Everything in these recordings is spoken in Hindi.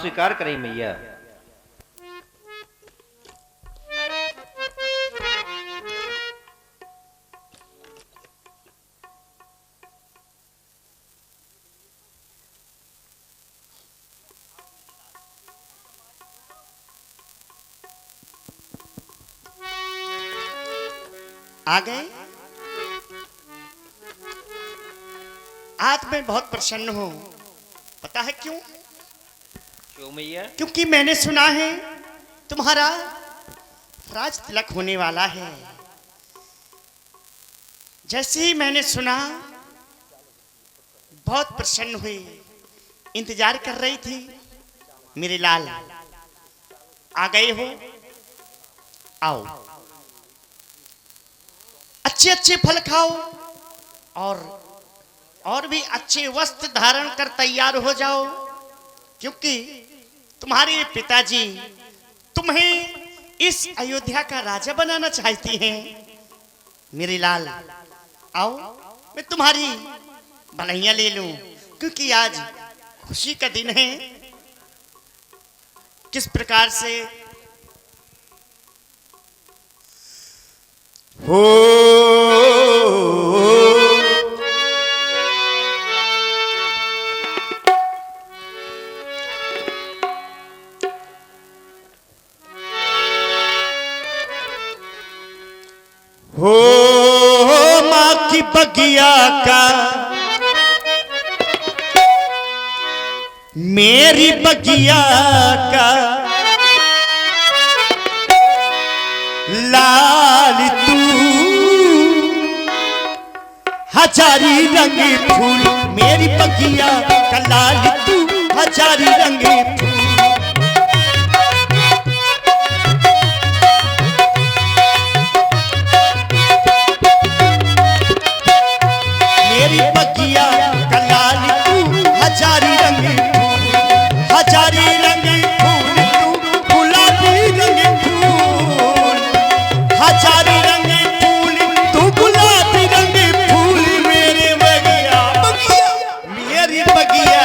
स्वीकार करें मैया। आ गए। आज मैं बहुत प्रसन्न हूं, पता है क्यों? क्यों मैया? क्योंकि मैंने सुना है तुम्हारा राज तिलक होने वाला है। जैसे ही मैंने सुना बहुत प्रसन्न हुई, इंतजार कर रही थी। मेरे लाल आ गए हो, आओ अच्छे अच्छे फल खाओ और भी अच्छे वस्त्र धारण कर तैयार हो जाओ, क्योंकि तुम्हारे पिताजी तुम्हें इस अयोध्या का राजा बनाना चाहती हैं। मेरे लाल आओ, मैं तुम्हारी बधाइयां ले लूं, क्योंकि आज खुशी का दिन है। किस प्रकार से हो माँ की बगिया का मेरी बगिया का लाल तू हजारी रंग फूल, मेरी बगिया का लाल तू हजारी रंग फूल। मेरी बगिया का लाल तू हजारी रंग फूल, हजारी रंग फूल तू गुलाबी रंग फूल, हजारी रंग फूल तू गुलाबी रंग फूल। मेरी बगिया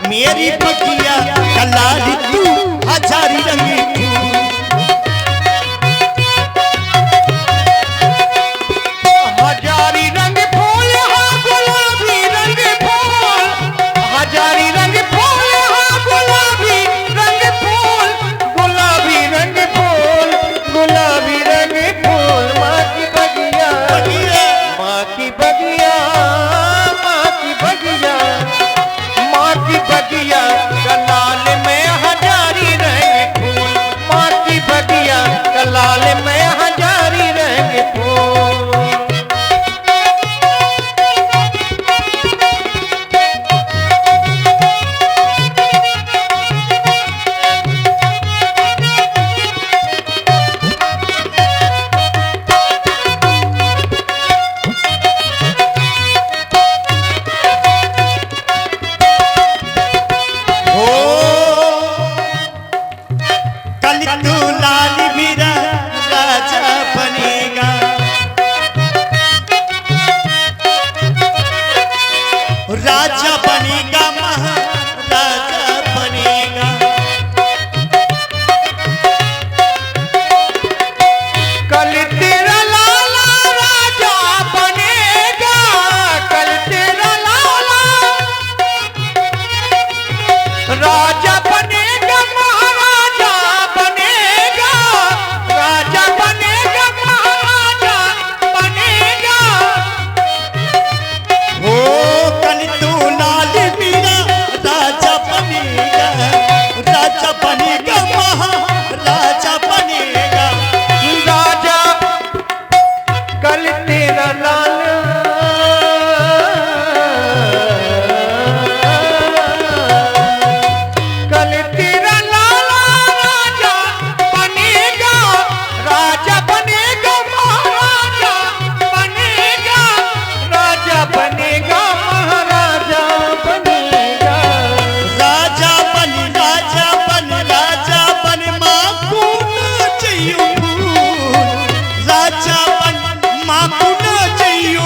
मेरी बगिया का लाल तू हजारी रंग फूल। हजारी रंग फूल हाँ गुलाबी रंग फूल, हजारी रंग फूल हाँ गुलाबी रंग फूल, गुलाबी रंग फूल, गुलाबी रंग फूल। माँ की बगिया, माँ की बगिया, माँ की बगिया, माँ की बगिया का लाल में हजारी रंग फूल, माँ की बगिया का लाल में हजारी रंग फूल। कल तू लाल मेरा राजा बनेगा, राजा बनेगा महाराजा बनेगा। कल तेरा लाला राजा बनेगा, कल तेरा लाला राजा बनेगा, महाराजा बनेगा, राजा बनेगा, महाराजा बनेगा। हो कल तू लाल मेरा राजा बनेगा, राजा बनेगा महाराजा बनेगा। राजा कल तेरा लाला कल तेरा लाला राजा बनेगा, राजा बनेगा, महाराजा बनेगा, राजा बनेगा, महाराजा बनेगा। राजा बन राजा बन माँ को ना चाहिए, राजा बन माँ को ना चाहिए।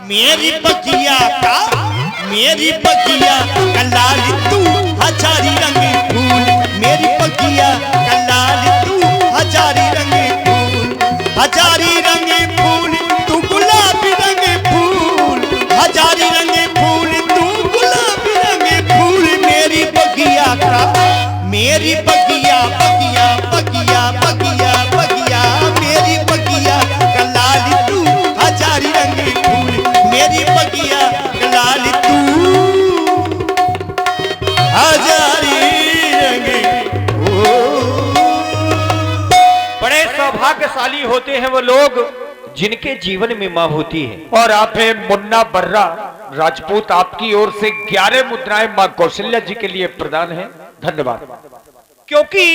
मेरी बगिया का लाल तू हजारी रंग फूल, मेरी बगिया का लाल तू हजारी रंग फूल, हजारी रंग फूल तू गुलाबी रंग फूल, हजारी रंग फूल तू गुलाबी रंग फूल, मेरी बगिया का, मेरी बगिया बगिया बगिया बगिया बगिया, मेरी बगिया का लाल तू हजारी रंग फूल, मेरी बगिया का लाल तू हजारी रंग फूल। बड़े सौभाग्यशाली होते हैं वो लोग जिनके जीवन में मां होती है। और आप है मुन्ना बर्रा राजपूत, आपकी ओर से 11 मुद्राएं मां कौशल्या जी के लिए प्रदान है। धन्यवाद। क्योंकि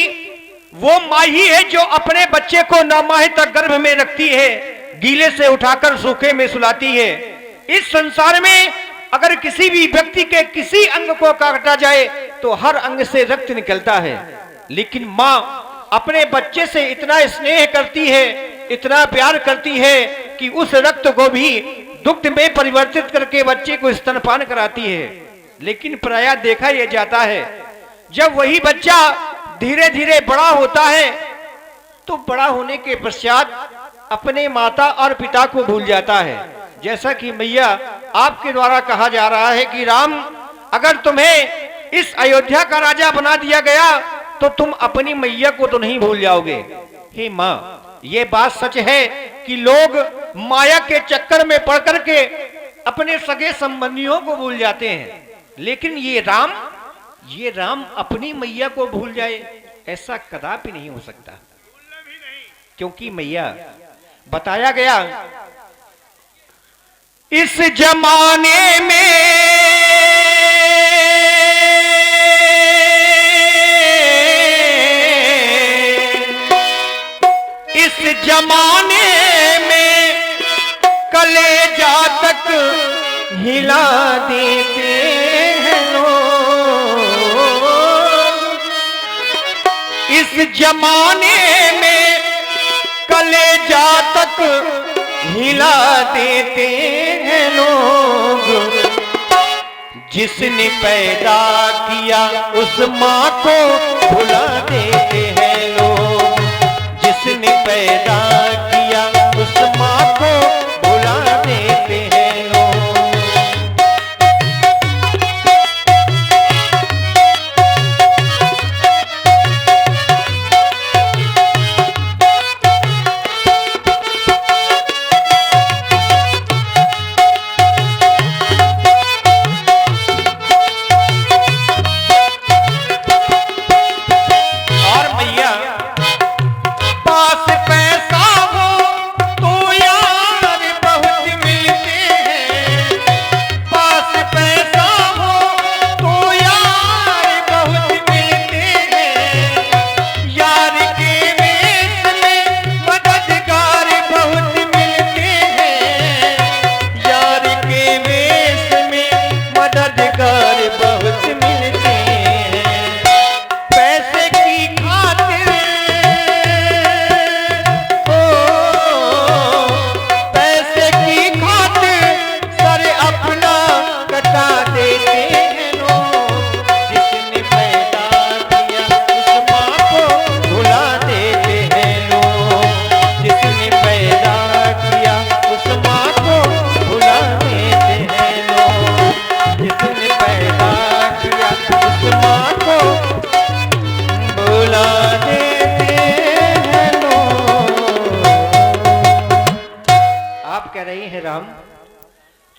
वो मां ही है जो अपने बच्चे को 9 माह तक गर्भ में रखती है, गीले से उठाकर सूखे में सुलाती है। इस संसार में अगर किसी भी व्यक्ति के किसी अंग को काटा जाए तो हर अंग से रक्त निकलता है, लेकिन मां अपने बच्चे से इतना स्नेह करती है, इतना प्यार करती है कि उस रक्त को भी दुग्ध में परिवर्तित करके बच्चे को स्तनपान कराती है। लेकिन प्रायः देखा यह जाता है जब वही बच्चा धीरे धीरे बड़ा होता है तो बड़ा होने के पश्चात अपने माता और पिता को भूल जाता है। जैसा कि मैया आपके द्वारा कहा जा रहा है कि राम, अगर तुम्हें इस अयोध्या का राजा बना दिया गया तो तुम अपनी मैया को तो नहीं भूल जाओगे। हे माँ, ये बात सच है कि लोग माया के चक्कर में पड़ करके अपने सगे संबंधियों को भूल जाते हैं, लेकिन ये राम अपनी मैया को भूल जाए, ऐसा कदापि नहीं हो सकता। क्योंकि मैया, बताया गया इस जमाने में कलेजा तक हिला देते हैं लोग। इस जमाने में कलेजा तक हिला देते हैं लोग। जिसने पैदा किया उस माँ को भुला देते हैं लोग। जिसने पैदा किया उस माँ को भुला देते हैं लोग।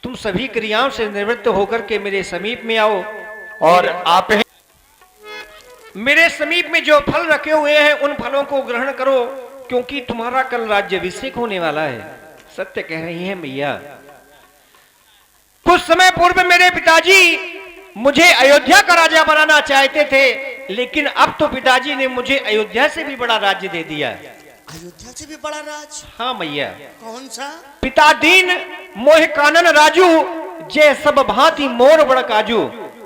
तुम सभी क्रियाओं से निवृत्त होकर के मेरे समीप में आओ और आप मेरे समीप में जो फल रखे हुए हैं उन फलों को ग्रहण करो, क्योंकि तुम्हारा कल राज्याभिषेक होने वाला है। सत्य कह रही है मैया। कुछ समय पूर्व मेरे पिताजी मुझे अयोध्या का राजा बनाना चाहते थे, लेकिन अब तो पिताजी ने मुझे अयोध्या से भी बड़ा राज्य दे दिया। अयोध्या से भी बड़ा राज? हाँ मैया। कौन सा? पिता दीन मोह कानन राजू, जय सब भांति मोर बड़ काजू।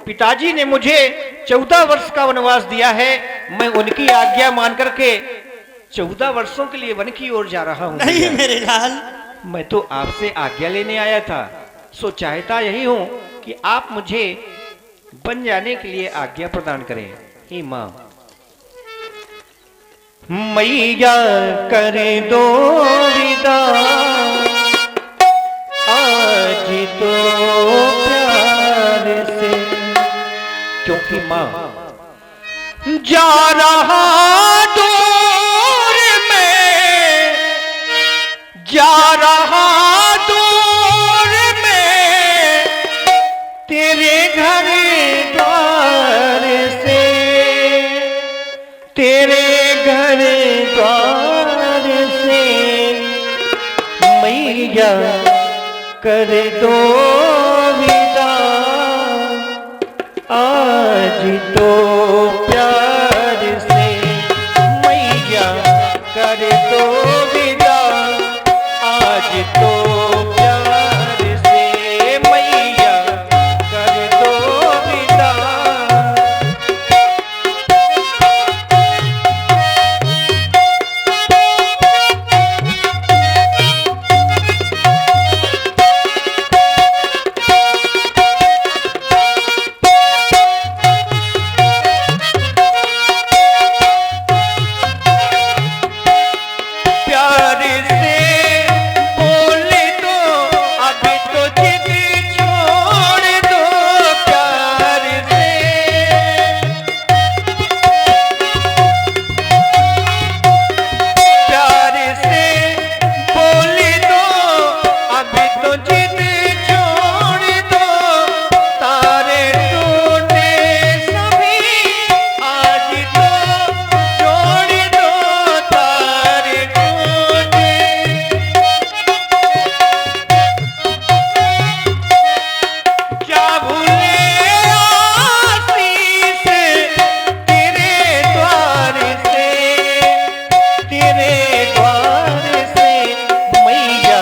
पिताजी ने मुझे 14 वर्ष का वनवास दिया है। मैं उनकी आज्ञा मान करके 14 वर्षों के लिए वन की ओर जा रहा हूँ। नहीं मेरे लाल, मैं तो आपसे आज्ञा लेने आया था। सो चाहता यही हूं कि आप मुझे बन जाने के लिए आज्ञा प्रदान करें। हे मां, मैया करे दो विदा आज तो प्यार से, क्योंकि मां जा रहा दूर में, जा रहा दूर में तेरे घर द्वार से, तेरे घर द्वार से मैया कर दो विदा आज तो प्यार से, मैया कर दो विदा आज तो प्यार से, मैया कर दो विदा। प्यार से बोल दो अब तो जिद छोड़ दो, प्यार से प्यार से बोल दो अब तो जिद छोड़ दो, तारे टूटे सभी आज तो जोड़ दो, तारे टूटे क्या भूले आशीष तेरे द्वार से, तेरे द्वार से मैया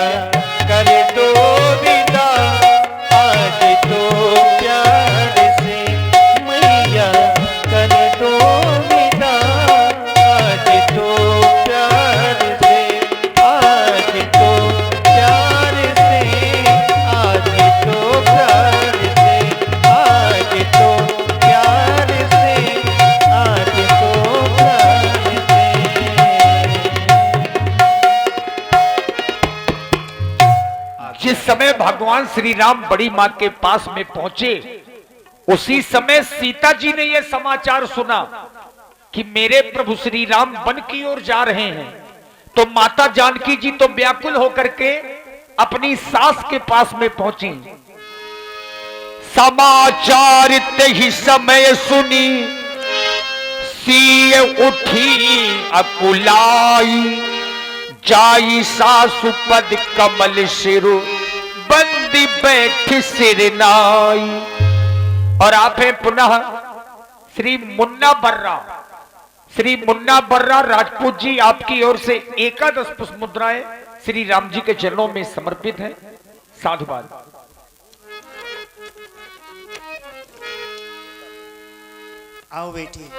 कर दो विदा आज तो प्यार से, मैया कर दो विदा आज तो प्यार से, आज तो प्यार से, आज तो प्यार से, आज तो प्यार से, आज तो प्यार से। जिस समय भगवान श्री राम बड़ी मां के पास में पहुंचे, उसी समय सीता जी ने यह समाचार सुना कि मेरे प्रभु श्री राम वन की ओर जा रहे हैं। तो माता जानकी जी तो व्याकुल होकर के अपनी सास के पास में पहुंची। समाचार ही समय सुनी सीय उठी अकुलाई, जाई सासु पद कमल सिरु बंदी बैठी सिर नाई। और आप हैं पुनः श्री मुन्ना बर्रा, श्री मुन्ना बर्रा राजपूत जी आपकी ओर से एकादश पुष्प मुद्राएं श्री राम जी के चरणों में समर्पित है। साधुवाद। आओ बेटी।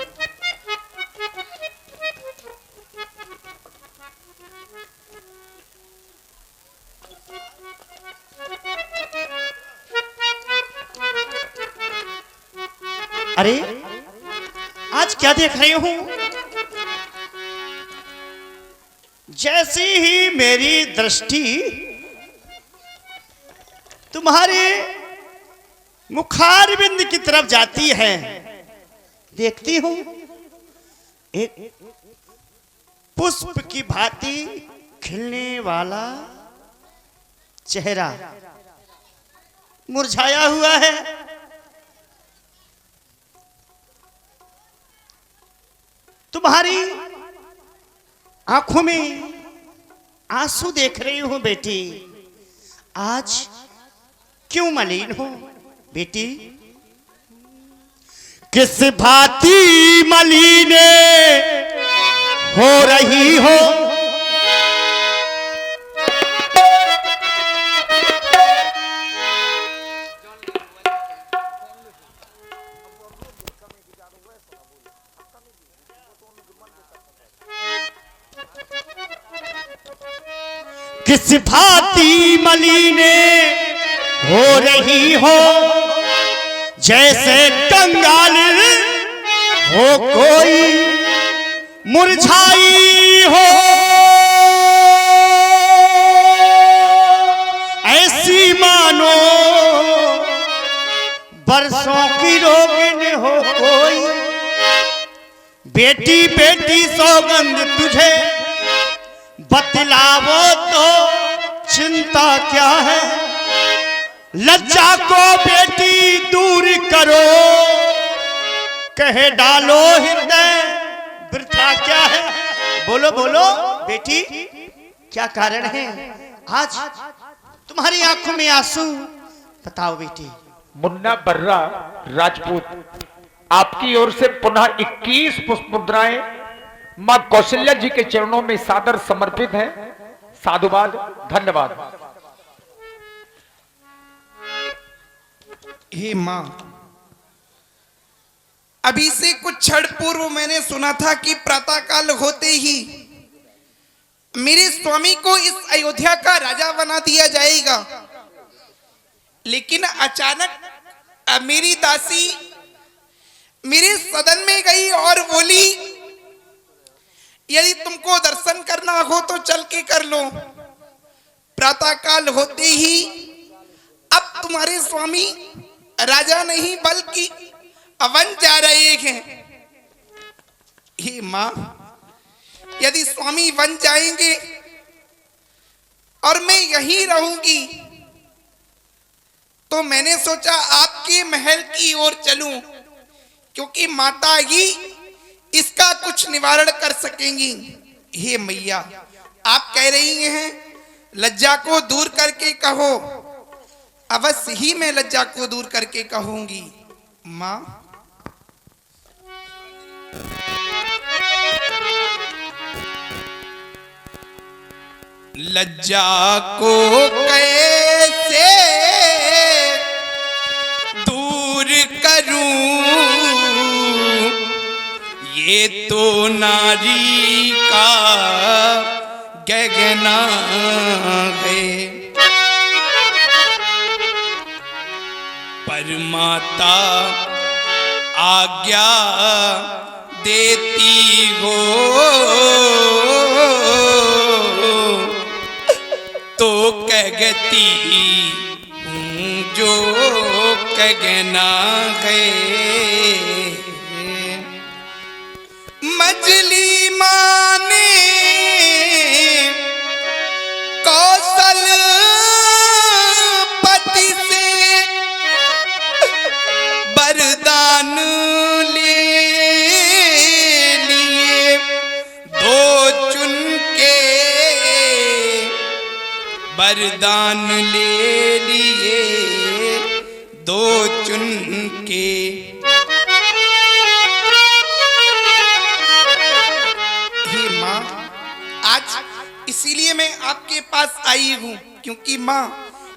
अरे आज क्या देख रही हूं? जैसी ही मेरी दृष्टि तुम्हारे मुखारविंद की तरफ जाती है, देखती हूं एक पुष्प की भांति खिलने वाला चेहरा मुरझाया हुआ है। तुम्हारी आंखों में आंसू देख रही हूं बेटी। आज क्यों मलिन हो बेटी? किस भांति मलिने हो रही हो? किस भांति मलिने हो रही हो जैसे कंगाल हो कोई मुरझाई हो, ऐसी मानो बरसों की रोगिन हो कोई। बेटी बेटी सौगंध तुझे बतलावो तो चिंता क्या है, लज्जा को बेटी दूर करो, कहे डालो हृदय वृथा क्या है। बोलो बोलो बेटी, क्या कारण है आज तुम्हारी आंखों में आंसू, बताओ बेटी। मुन्ना बर्रा राजपूत, आपकी ओर से पुनः 21 पुष्प मुद्राएं मां कौशल्या जी के चरणों में सादर समर्पित है। साधुवाद, धन्यवाद। हे मां, अभी से कुछ क्षण पूर्व मैंने सुना था कि प्रातःकाल होते ही मेरे स्वामी को इस अयोध्या का राजा बना दिया जाएगा, लेकिन अचानक मेरी दासी मेरे सदन में गई और बोली, यदि तुमको दर्शन करना हो तो चल के कर लो। प्रातःकाल होते ही अब तुम्हारे स्वामी राजा नहीं बल्कि वन जा रहे हैं। हे मां, यदि स्वामी वन जाएंगे और मैं यहीं रहूंगी तो मैंने सोचा आपके महल की ओर चलूं, क्योंकि माता ही इसका कुछ निवारण कर सकेंगी। हे मैया, आप कह रही हैं लज्जा को दूर करके कहो, अवश्य ही मैं लज्जा को दूर करके कहूंगी। मां, लज्जा को कैसे दूर करूं, ये तो नारी का गगना है, पर माता आज्ञा देती हो तो कहती हूँ जो कहना है। मजली माने कौशल पति से वरदान ले लिए, दो चुन के वरदान ले लिए, दो चुन के। हे मां, आज इसीलिए मैं आपके पास आई हूं, क्योंकि मां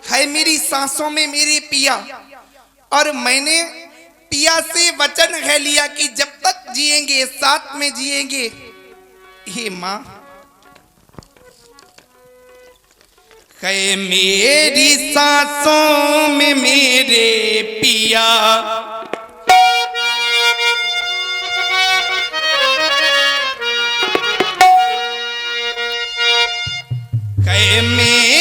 है मेरी सांसों में मेरे पिया, और मैंने पिया से वचन है लिया कि जब तक जिएंगे साथ में जिएंगे। हे मां, है मेरी सांसों में मेरे पिया, है मेरी